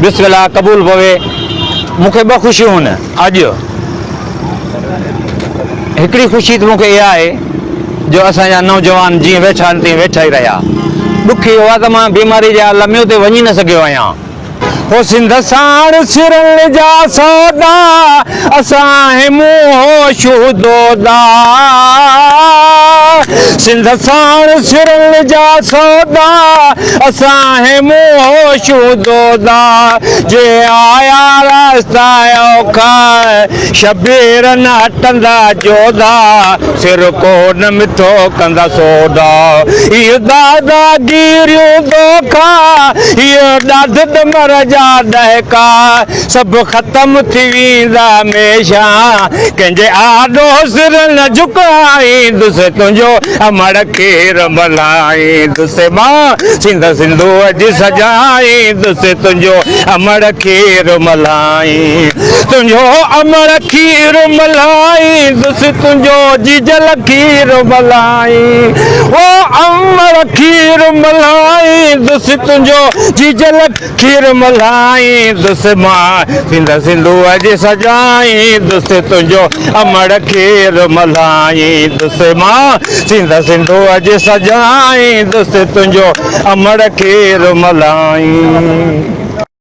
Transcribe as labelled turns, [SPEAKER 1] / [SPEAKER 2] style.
[SPEAKER 1] बिस्मिल्लाह कबूल पवे। मूंखे ॿ ख़ुशियूं आहिनि अॼु। हिकिड़ी ख़ुशी त मूंखे इहा आहे जो असांजा नौजवान जीअं वेठा आहिनि तीअं वेठा ई रहिया। ॾुखी हुआ त मां बीमारी जे लम्हे ते वञी न सघियो आहियां। हो सिंध साण सिरल जा सौदा असां मुंहुं शूदोदा। सिंध साण सिरल जा सौदा असां मुंहुं शूदोदा। जे आया रास्ता औखा शबीर न हटंदा जोधा। सिर को न मिठो कंदा सोदा। इहो दादागिरियूं दोखा इहो ॾाढ मर जा डहका सभु ख़त्म थी वेंदा हमेशा। कंहिंजे आॾो सिर न झुकाईंदुसि तुंहिंजो अमर खीर मल्हाईंदुसि। मां सिंध सिंधू अॼु सजाईंदुसि तुंहिंजो अमर खीर मल्हाई। तुंहिंजो अमर खीर मल्हाईंदुसि तुंहिंजो जीजल खीर मल्हाई। ओ अमर खीर मल्हाईंदुसि तुंहिंजो जीजल खीर मल्हाईंदुसि। मां सिंध सिंधू अॼु सजाईंदुसि तुंहिंजो अमर खीर मल्हाईंदुसि। मां सिंध सिंधू अॼु सजाईंदुसि तुंहिंजो अमर खीर मल्हाई।